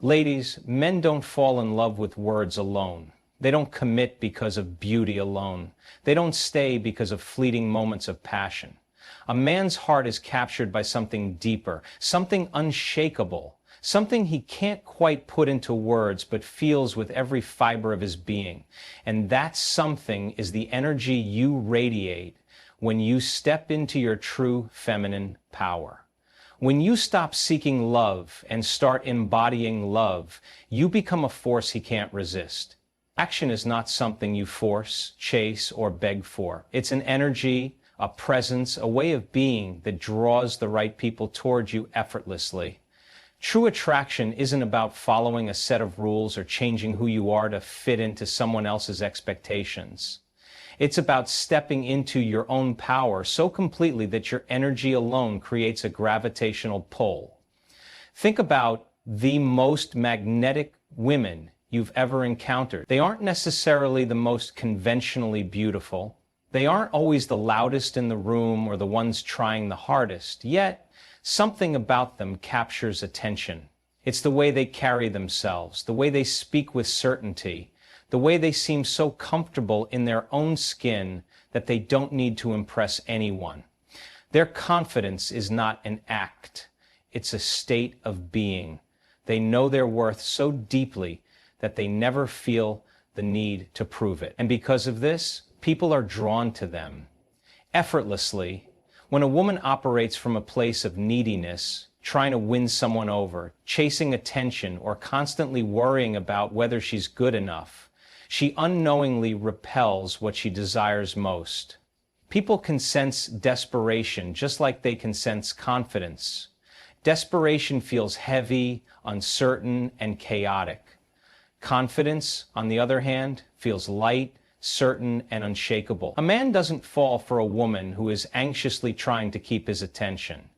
Ladies, men don't fall in love with words alone. They don't commit because of beauty alone. They don't stay because of fleeting moments of passion. A man's heart is captured by something deeper, something unshakable, something he can't quite put into words but feels with every fiber of his being. And that something is the energy you radiate when you step into your true feminine power. When you stop seeking love and start embodying love, you become a force he can't resist. Action is not something you force, chase, or beg for. It's an energy, a presence, a way of being that draws the right people toward you effortlessly. True attraction isn't about following a set of rules or changing who you are to fit into someone else's expectations. It's about stepping into your own power so completely that your energy alone creates a gravitational pull. Think about the most magnetic women you've ever encountered. They aren't necessarily the most conventionally beautiful. They aren't always the loudest in the room or the ones trying the hardest, yet something about them captures attention. It's the way they carry themselves, the way they speak with certainty, the way they seem so comfortable in their own skin that they don't need to impress anyone. Their confidence is not an act, it's a state of being. They know their worth so deeply that they never feel the need to prove it. And because of this, people are drawn to them effortlessly. When a woman operates from a place of neediness, trying to win someone over, chasing attention, or constantly worrying about whether she's good enough, she unknowingly repels what she desires most. People can sense desperation just like they can sense confidence. Desperation feels heavy, uncertain, and chaotic. Confidence, on the other hand, feels light, certain, and unshakable. A man doesn't fall for a woman who is anxiously trying to keep his attention.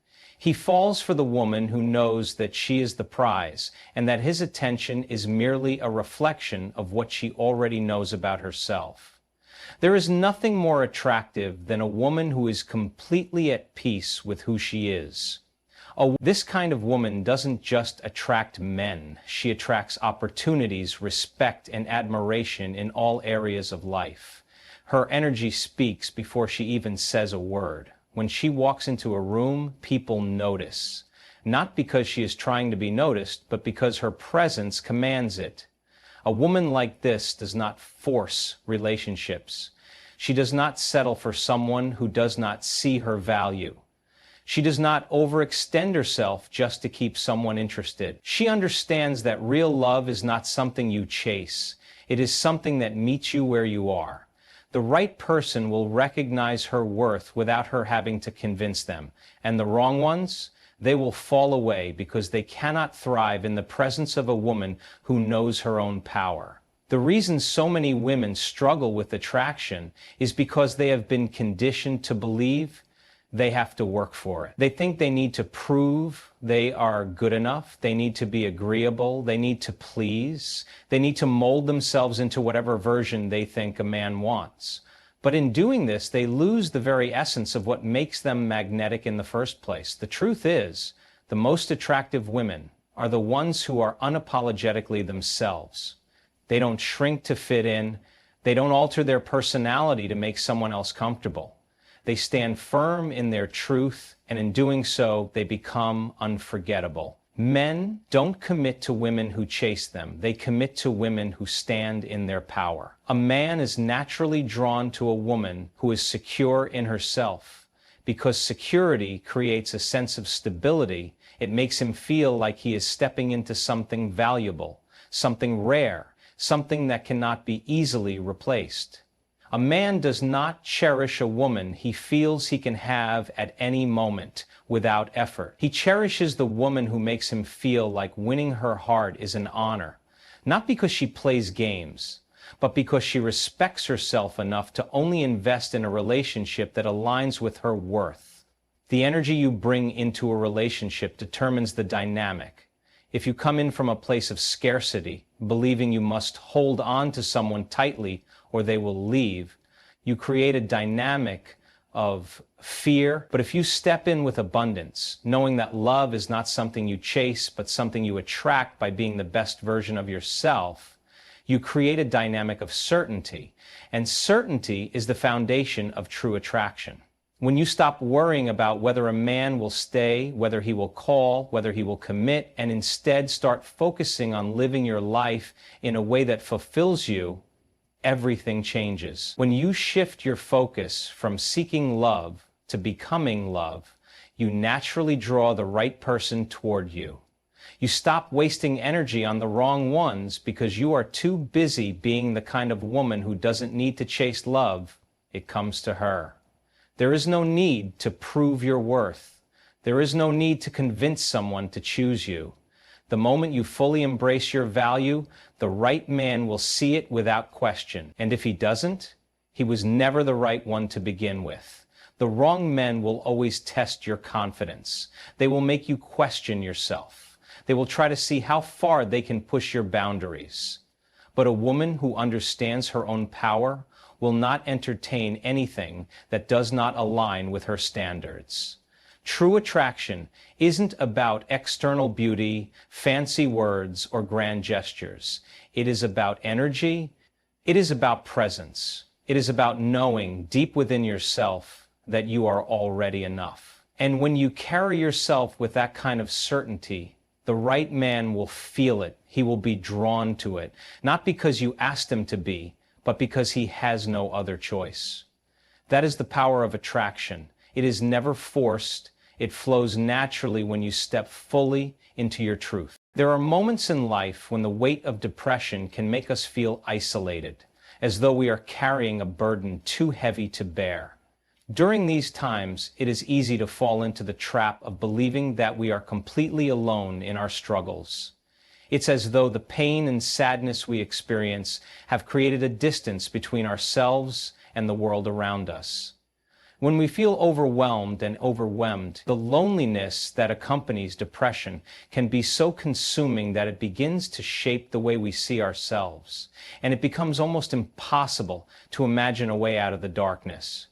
He falls for the woman who knows that she is the prize and that his attention is merely a reflection of what she already knows about herself. There is nothing more attractive than a woman who is completely at peace with who she is. This kind of woman doesn't just attract men, she attracts opportunities, respect, and admiration in all areas of life. Her energy speaks before she even says a word. When she walks into a room, people notice. Not because she is trying to be noticed, but because her presence commands it. A woman like this does not force relationships. She does not settle for someone who does not see her value. She does not overextend herself just to keep someone interested. She understands that real love is not something you chase. It is something that meets you where you are. The right person will recognize her worth without her having to convince them. And the wrong ones, they will fall away because they cannot thrive in the presence of a woman who knows her own power. The reason so many women struggle with attraction is because they have been conditioned to believe they have to work for it. They think they need to prove they are good enough. They need to be agreeable. They need to please. They need to mold themselves into whatever version they think a man wants. But in doing this, they lose the very essence of what makes them magnetic in the first place. The truth is, the most attractive women are the ones who are unapologetically themselves. They don't shrink to fit in. They don't alter their personality to make someone else comfortable. They stand firm in their truth, and in doing so, they become unforgettable. Men don't commit to women who chase them. They commit to women who stand in their power. A man is naturally drawn to a woman who is secure in herself. Because security creates a sense of stability, it makes him feel like he is stepping into something valuable, something rare, something that cannot be easily replaced. A man does not cherish a woman he feels he can have at any moment without effort. He cherishes the woman who makes him feel like winning her heart is an honor, not because she plays games, but because she respects herself enough to only invest in a relationship that aligns with her worth. The energy you bring into a relationship determines the dynamic. If you come in from a place of scarcity, believing you must hold on to someone tightly or they will leave, you create a dynamic of fear. But if you step in with abundance, knowing that love is not something you chase, but something you attract by being the best version of yourself, you create a dynamic of certainty, and certainty is the foundation of true attraction. When you stop worrying about whether a man will stay, whether he will call, whether he will commit, and instead start focusing on living your life in a way that fulfills you, everything changes. When you shift your focus from seeking love to becoming love, you naturally draw the right person toward you. You stop wasting energy on the wrong ones because you are too busy being the kind of woman who doesn't need to chase love. It comes to her. There is no need to prove your worth. There is no need to convince someone to choose you. The moment you fully embrace your value, the right man will see it without question. And if he doesn't, he was never the right one to begin with. The wrong men will always test your confidence. They will make you question yourself. They will try to see how far they can push your boundaries. But a woman who understands her own power will not entertain anything that does not align with her standards. True attraction isn't about external beauty, fancy words, or grand gestures. It is about energy. It is about presence. It is about knowing deep within yourself that you are already enough. And when you carry yourself with that kind of certainty, the right man will feel it. He will be drawn to it, not because you asked him to be, but because he has no other choice. That is the power of attraction. It is never forced. It flows naturally when you step fully into your truth. There are moments in life when the weight of depression can make us feel isolated, as though we are carrying a burden too heavy to bear. During these times, it is easy to fall into the trap of believing that we are completely alone in our struggles. It's as though the pain and sadness we experience have created a distance between ourselves and the world around us. When we feel overwhelmed, the loneliness that accompanies depression can be so consuming that it begins to shape the way we see ourselves, and it becomes almost impossible to imagine a way out of the darkness.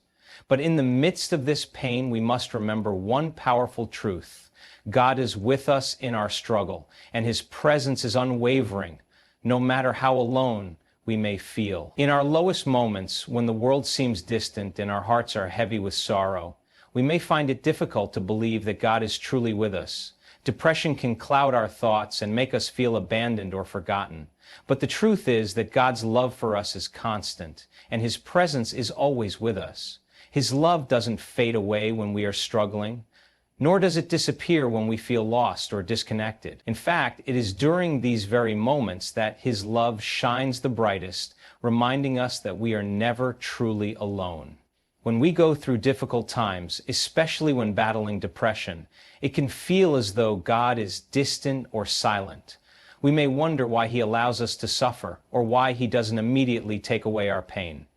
But in the midst of this pain, we must remember one powerful truth. God is with us in our struggle, and His presence is unwavering, no matter how alone we may feel. In our lowest moments, when the world seems distant and our hearts are heavy with sorrow, we may find it difficult to believe that God is truly with us. Depression can cloud our thoughts and make us feel abandoned or forgotten. But the truth is that God's love for us is constant, and His presence is always with us. His love doesn't fade away when we are struggling, nor does it disappear when we feel lost or disconnected. In fact, it is during these very moments that His love shines the brightest, reminding us that we are never truly alone. When we go through difficult times, especially when battling depression, it can feel as though God is distant or silent. We may wonder why He allows us to suffer, or why He doesn't immediately take away our pain.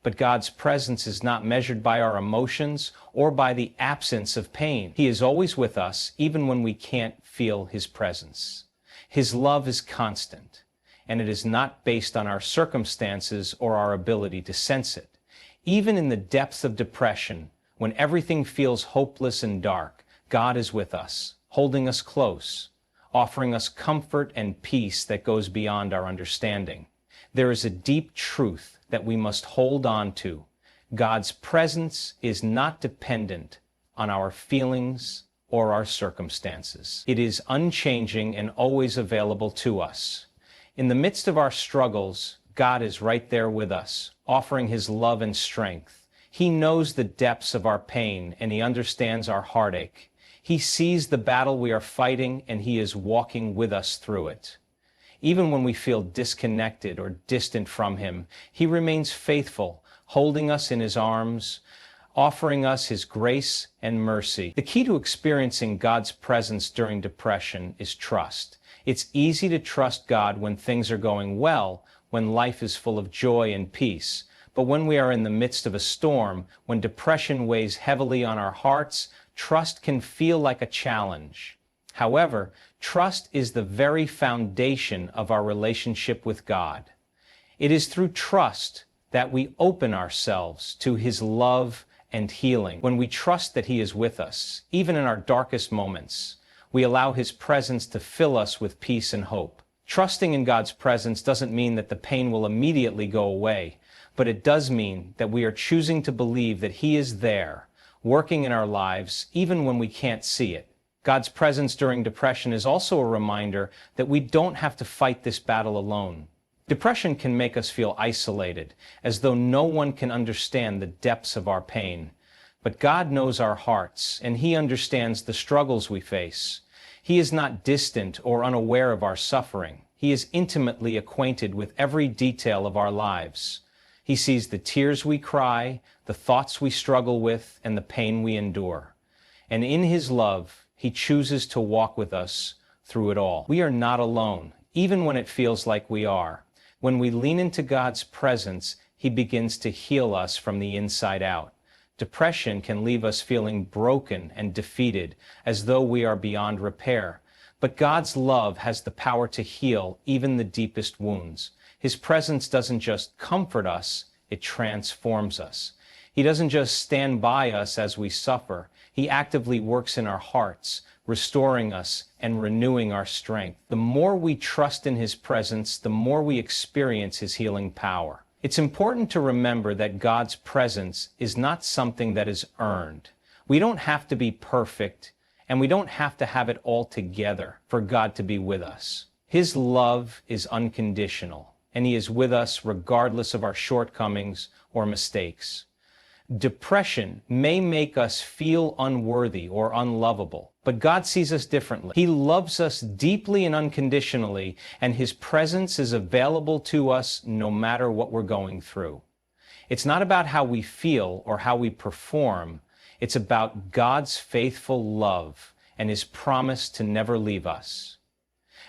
But God's presence is not measured by our emotions or by the absence of pain. He is always with us, even when we can't feel His presence. His love is constant, and it is not based on our circumstances or our ability to sense it. Even in the depths of depression, when everything feels hopeless and dark, God is with us, holding us close, offering us comfort and peace that goes beyond our understanding. There is a deep truth that we must hold on to. God's presence is not dependent on our feelings or our circumstances. It is unchanging and always available to us. In the midst of our struggles, God is right there with us, offering His love and strength. He knows the depths of our pain, and He understands our heartache. He sees the battle we are fighting, and He is walking with us through it. Even when we feel disconnected or distant from Him, He remains faithful, holding us in His arms, offering us His grace and mercy. The key to experiencing God's presence during depression is trust. It's easy to trust God when things are going well, when life is full of joy and peace. But when we are in the midst of a storm, when depression weighs heavily on our hearts, trust can feel like a challenge. However, trust is the very foundation of our relationship with God. It is through trust that we open ourselves to His love and healing. When we trust that He is with us, even in our darkest moments, we allow His presence to fill us with peace and hope. Trusting in God's presence doesn't mean that the pain will immediately go away, but it does mean that we are choosing to believe that He is there, working in our lives, even when we can't see it. God's presence during depression is also a reminder that we don't have to fight this battle alone. Depression can make us feel isolated, as though no one can understand the depths of our pain. But God knows our hearts, and He understands the struggles we face. He is not distant or unaware of our suffering. He is intimately acquainted with every detail of our lives. He sees the tears we cry, the thoughts we struggle with, and the pain we endure. And in His love, He chooses to walk with us through it all. We are not alone, even when it feels like we are. When we lean into God's presence, He begins to heal us from the inside out. Depression can leave us feeling broken and defeated, as though we are beyond repair. But God's love has the power to heal even the deepest wounds. His presence doesn't just comfort us, it transforms us. He doesn't just stand by us as we suffer. He actively works in our hearts, restoring us and renewing our strength. The more we trust in His presence, the more we experience His healing power. It's important to remember that God's presence is not something that is earned. We don't have to be perfect, and we don't have to have it all together for God to be with us. His love is unconditional, and He is with us regardless of our shortcomings or mistakes. Depression may make us feel unworthy or unlovable, but God sees us differently. He loves us deeply and unconditionally, and His presence is available to us no matter what we're going through. It's not about how we feel or how we perform. It's about God's faithful love and His promise to never leave us.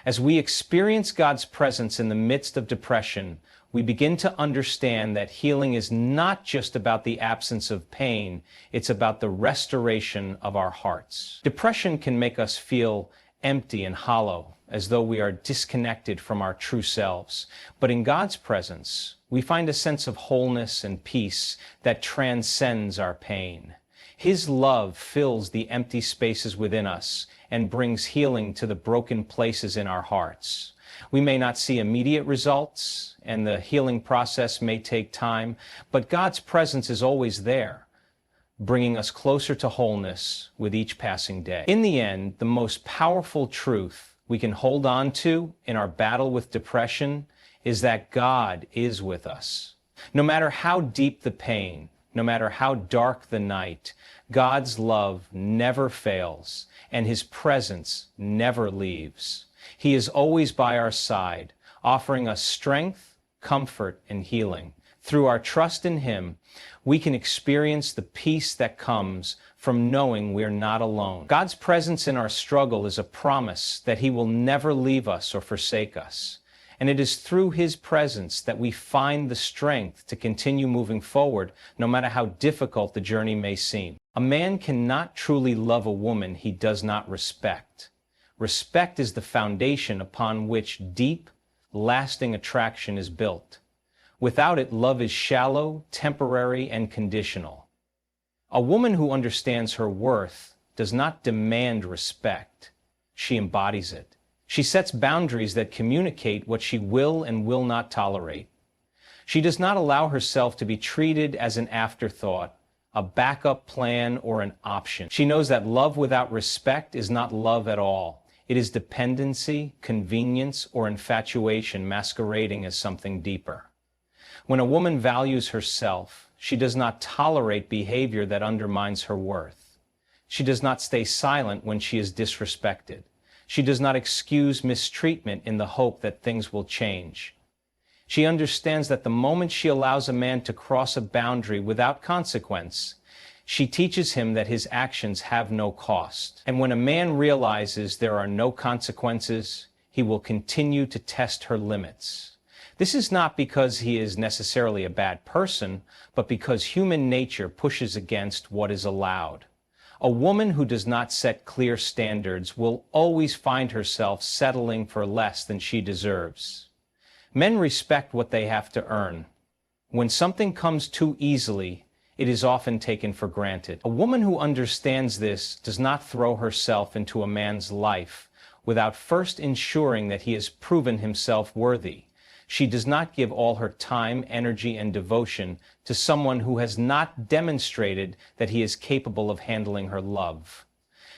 As we experience God's presence in the midst of depression, we begin to understand that healing is not just about the absence of pain, it's about the restoration of our hearts. Depression can make us feel empty and hollow, as though we are disconnected from our true selves. But in God's presence, we find a sense of wholeness and peace that transcends our pain. His love fills the empty spaces within us and brings healing to the broken places in our hearts. We may not see immediate results, and the healing process may take time, but God's presence is always there, bringing us closer to wholeness with each passing day. In the end, the most powerful truth we can hold on to in our battle with depression is that God is with us. No matter how deep the pain, no matter how dark the night, God's love never fails, and His presence never leaves. He is always by our side, offering us strength, comfort, and healing. Through our trust in Him, we can experience the peace that comes from knowing we're not alone. God's presence in our struggle is a promise that He will never leave us or forsake us. And it is through His presence that we find the strength to continue moving forward, no matter how difficult the journey may seem. A man cannot truly love a woman he does not respect. Respect is the foundation upon which deep, lasting attraction is built. Without it, love is shallow, temporary, and conditional. A woman who understands her worth does not demand respect. She embodies it. She sets boundaries that communicate what she will and will not tolerate. She does not allow herself to be treated as an afterthought, a backup plan, or an option. She knows that love without respect is not love at all. It is dependency, convenience, or infatuation masquerading as something deeper. When a woman values herself, she does not tolerate behavior that undermines her worth. She does not stay silent when she is disrespected. She does not excuse mistreatment in the hope that things will change. She understands that the moment she allows a man to cross a boundary without consequence, she teaches him that his actions have no cost. And when a man realizes there are no consequences, he will continue to test her limits. This is not because he is necessarily a bad person, but because human nature pushes against what is allowed. A woman who does not set clear standards will always find herself settling for less than she deserves. Men respect what they have to earn. When something comes too easily, it is often taken for granted. A woman who understands this does not throw herself into a man's life without first ensuring that he has proven himself worthy. She does not give all her time, energy, and devotion to someone who has not demonstrated that he is capable of handling her love.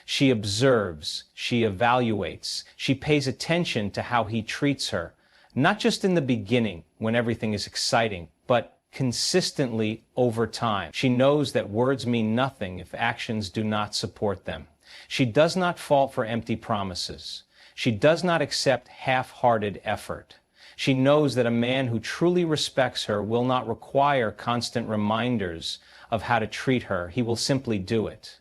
She observes, she evaluates, she pays attention to how he treats her, not just in the beginning when everything is exciting, but consistently over time. She knows that words mean nothing if actions do not support them. She does not fall for empty promises. She does not accept half-hearted effort. She knows that a man who truly respects her will not require constant reminders of how to treat her. He will simply do it.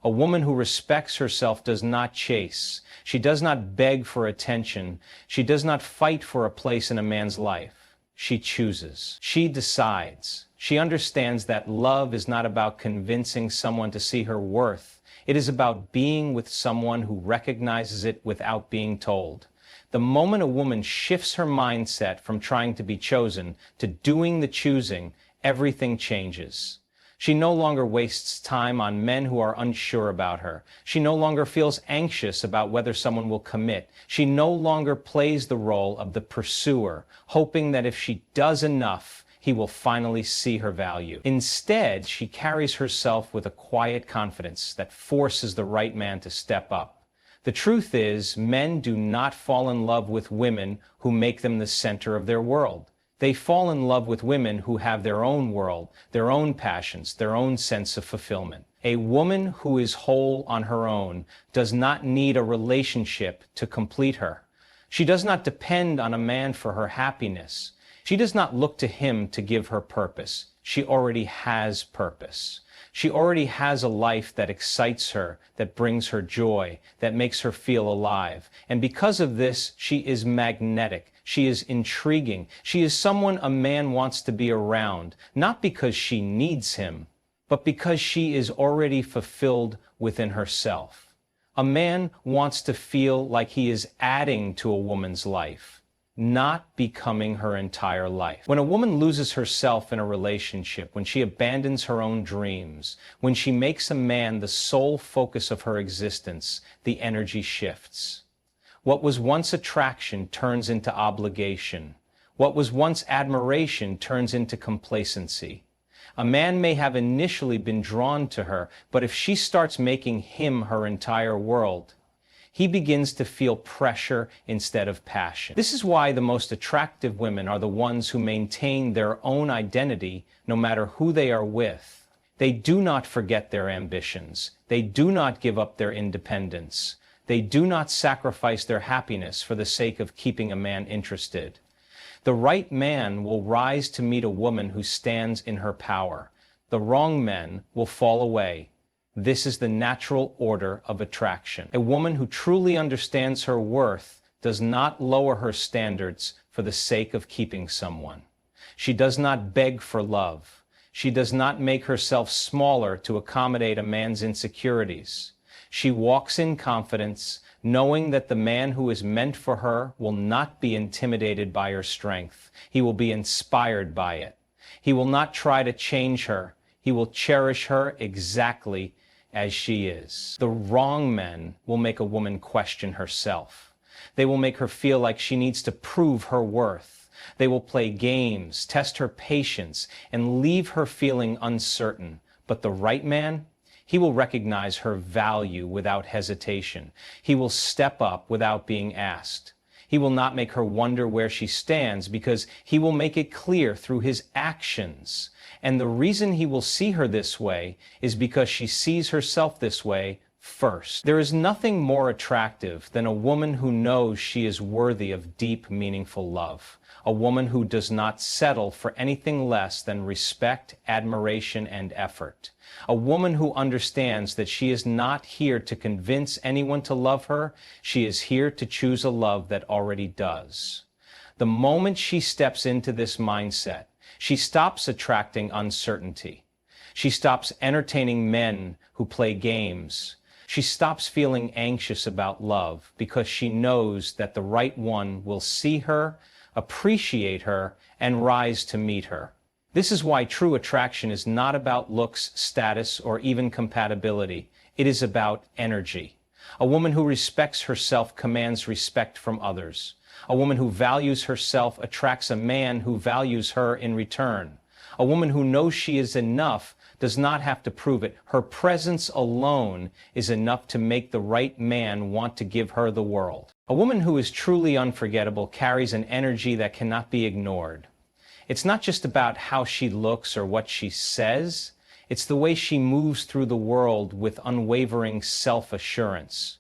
A woman who respects herself does not chase. She does not beg for attention. She does not fight for a place in a man's life. She chooses. She decides. She understands that love is not about convincing someone to see her worth. It is about being with someone who recognizes it without being told. The moment a woman shifts her mindset from trying to be chosen to doing the choosing, everything changes. She no longer wastes time on men who are unsure about her. She no longer feels anxious about whether someone will commit. She no longer plays the role of the pursuer, hoping that if she does enough, he will finally see her value. Instead, she carries herself with a quiet confidence that forces the right man to step up. The truth is, men do not fall in love with women who make them the center of their world. They fall in love with women who have their own world, their own passions, their own sense of fulfillment. A woman who is whole on her own does not need a relationship to complete her. She does not depend on a man for her happiness. She does not look to him to give her purpose. She already has purpose. She already has a life that excites her, that brings her joy, that makes her feel alive. And because of this, she is magnetic. She is intriguing. She is someone a man wants to be around, not because she needs him, but because she is already fulfilled within herself. A man wants to feel like he is adding to a woman's life, not becoming her entire life. When a woman loses herself in a relationship, when she abandons her own dreams, when she makes a man the sole focus of her existence, the energy shifts. What was once attraction turns into obligation. What was once admiration turns into complacency. A man may have initially been drawn to her, but if she starts making him her entire world, he begins to feel pressure instead of passion. This is why the most attractive women are the ones who maintain their own identity no matter who they are with. They do not forget their ambitions. They do not give up their independence. They do not sacrifice their happiness for the sake of keeping a man interested. The right man will rise to meet a woman who stands in her power. The wrong men will fall away. This is the natural order of attraction. A woman who truly understands her worth does not lower her standards for the sake of keeping someone. She does not beg for love. She does not make herself smaller to accommodate a man's insecurities. She walks in confidence, knowing that the man who is meant for her will not be intimidated by her strength. He will be inspired by it. He will not try to change her. He will cherish her exactly as she is. The wrong men will make a woman question herself. They will make her feel like she needs to prove her worth. They will play games, test her patience, and leave her feeling uncertain. But the right man, he will recognize her value without hesitation. He will step up without being asked. He will not make her wonder where she stands because he will make it clear through his actions. And the reason he will see her this way is because she sees herself this way first. There is nothing more attractive than a woman who knows she is worthy of deep, meaningful love. A woman who does not settle for anything less than respect, admiration, and effort. A woman who understands that she is not here to convince anyone to love her. She is here to choose a love that already does. The moment she steps into this mindset, she stops attracting uncertainty. She stops entertaining men who play games. She stops feeling anxious about love because she knows that the right one will see her, appreciate her, and rise to meet her. This is why true attraction is not about looks, status, or even compatibility. It is about energy. A woman who respects herself commands respect from others. A woman who values herself attracts a man who values her in return. A woman who knows she is enough does not have to prove it. Her presence alone is enough to make the right man want to give her the world. A woman who is truly unforgettable carries an energy that cannot be ignored. It's not just about how she looks or what she says. It's the way she moves through the world with unwavering self-assurance.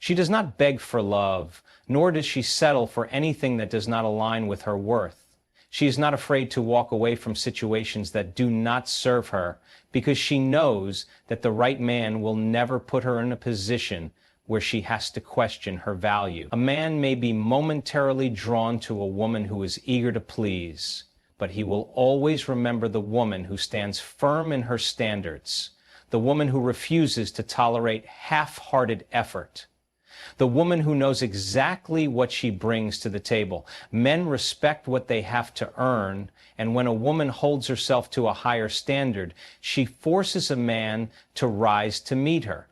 She does not beg for love, nor does she settle for anything that does not align with her worth. She is not afraid to walk away from situations that do not serve her, because she knows that the right man will never put her in a position where she has to question her value. A man may be momentarily drawn to a woman who is eager to please, but he will always remember the woman who stands firm in her standards, the woman who refuses to tolerate half-hearted effort, the woman who knows exactly what she brings to the table. Men respect what they have to earn, and when a woman holds herself to a higher standard, she forces a man to rise to meet her.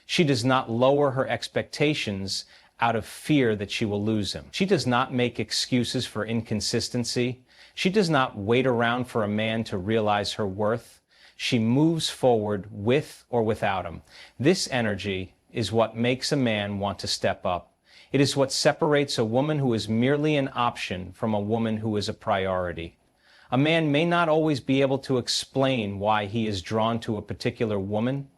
She does not lower her expectations out of fear that she will lose him. She does not make excuses for inconsistency. She does not wait around for a man to realize her worth. She moves forward with or without him. This energy is what makes a man want to step up. It is what separates a woman who is merely an option from a woman who is a priority. A man may not always be able to explain why he is drawn to a particular woman,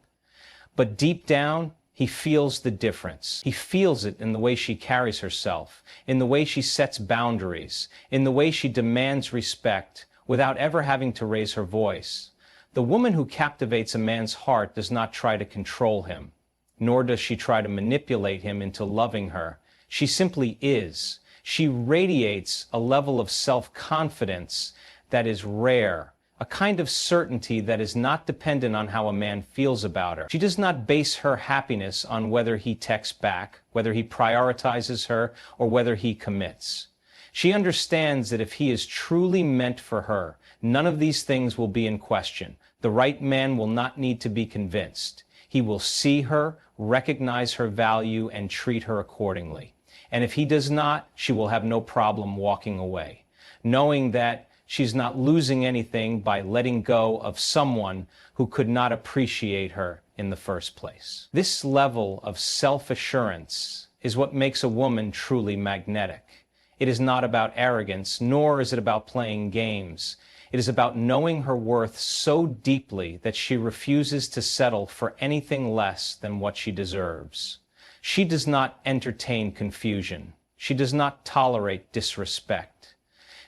but deep down, he feels the difference. He feels it in the way she carries herself, in the way she sets boundaries, in the way she demands respect without ever having to raise her voice. The woman who captivates a man's heart does not try to control him, nor does she try to manipulate him into loving her. She simply is. She radiates a level of self-confidence that is rare, a kind of certainty that is not dependent on how a man feels about her. She does not base her happiness on whether he texts back, whether he prioritizes her, or whether he commits. She understands that if he is truly meant for her, none of these things will be in question. The right man will not need to be convinced. He will see her, recognize her value, and treat her accordingly. And if he does not, she will have no problem walking away, knowing that she's not losing anything by letting go of someone who could not appreciate her in the first place. This level of self-assurance is what makes a woman truly magnetic. It is not about arrogance, nor is it about playing games. It is about knowing her worth so deeply that she refuses to settle for anything less than what she deserves. She does not entertain confusion. She does not tolerate disrespect.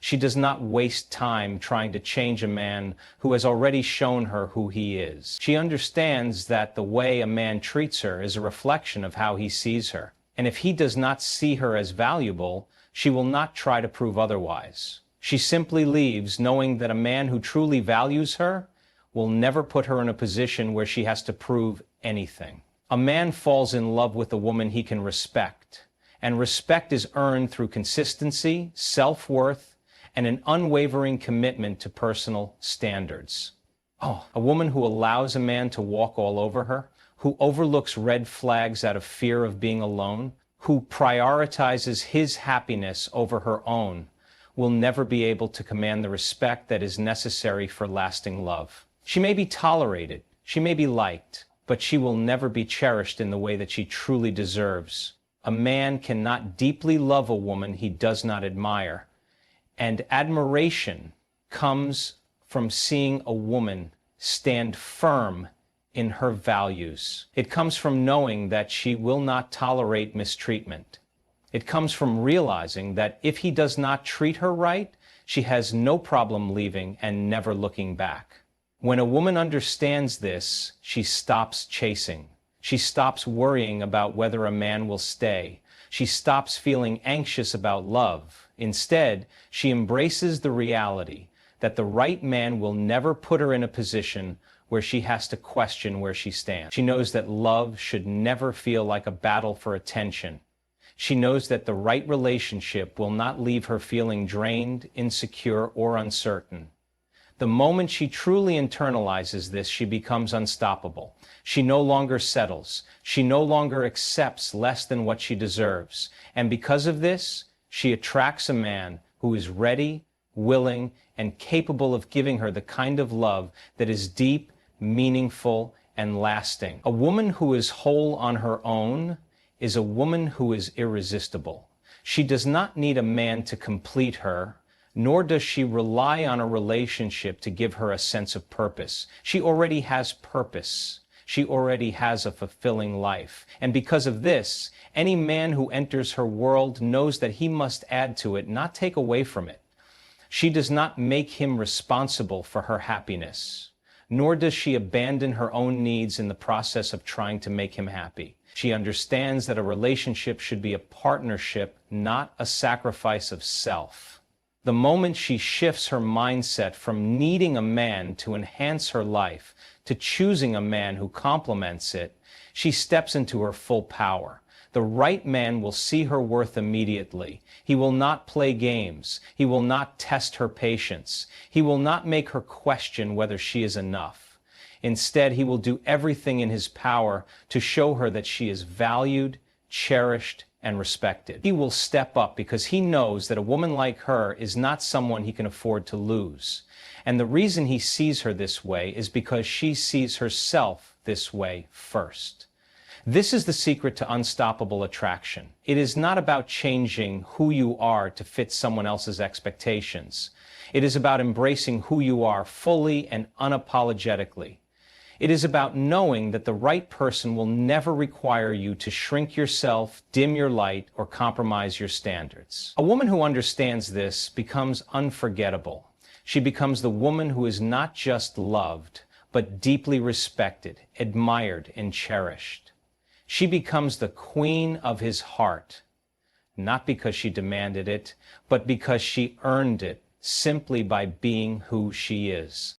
She does not waste time trying to change a man who has already shown her who he is. She understands that the way a man treats her is a reflection of how he sees her. And if he does not see her as valuable, she will not try to prove otherwise. She simply leaves, knowing that a man who truly values her will never put her in a position where she has to prove anything. A man falls in love with a woman he can respect, and respect is earned through consistency, self-worth, and an unwavering commitment to personal standards. A woman who allows a man to walk all over her, who overlooks red flags out of fear of being alone, who prioritizes his happiness over her own, will never be able to command the respect that is necessary for lasting love. She may be tolerated, she may be liked, but she will never be cherished in the way that she truly deserves. A man cannot deeply love a woman he does not admire, and admiration comes from seeing a woman stand firm in her values. It comes from knowing that she will not tolerate mistreatment. It comes from realizing that if he does not treat her right, she has no problem leaving and never looking back. When a woman understands this, she stops chasing. She stops worrying about whether a man will stay. She stops feeling anxious about love. Instead, she embraces the reality that the right man will never put her in a position where she has to question where she stands. She knows that love should never feel like a battle for attention. She knows that the right relationship will not leave her feeling drained, insecure, or uncertain. The moment she truly internalizes this, she becomes unstoppable. She no longer settles. She no longer accepts less than what she deserves. And because of this, she attracts a man who is ready, willing, and capable of giving her the kind of love that is deep, meaningful, and lasting. A woman who is whole on her own is a woman who is irresistible. She does not need a man to complete her, nor does she rely on a relationship to give her a sense of purpose. She already has purpose. She already has a fulfilling life. And because of this, any man who enters her world knows that he must add to it, not take away from it. She does not make him responsible for her happiness, nor does she abandon her own needs in the process of trying to make him happy. She understands that a relationship should be a partnership, not a sacrifice of self. The moment she shifts her mindset from needing a man to enhance her life to choosing a man who complements it, she steps into her full power. The right man will see her worth immediately. He will not play games. He will not test her patience. He will not make her question whether she is enough. Instead, he will do everything in his power to show her that she is valued, cherished, and respected. He will step up because he knows that a woman like her is not someone he can afford to lose. And the reason he sees her this way is because she sees herself this way first. This is the secret to unstoppable attraction. It is not about changing who you are to fit someone else's expectations. It is about embracing who you are fully and unapologetically. It is about knowing that the right person will never require you to shrink yourself, dim your light, or compromise your standards. A woman who understands this becomes unforgettable. She becomes the woman who is not just loved, but deeply respected, admired, and cherished. She becomes the queen of his heart, not because she demanded it, but because she earned it simply by being who she is.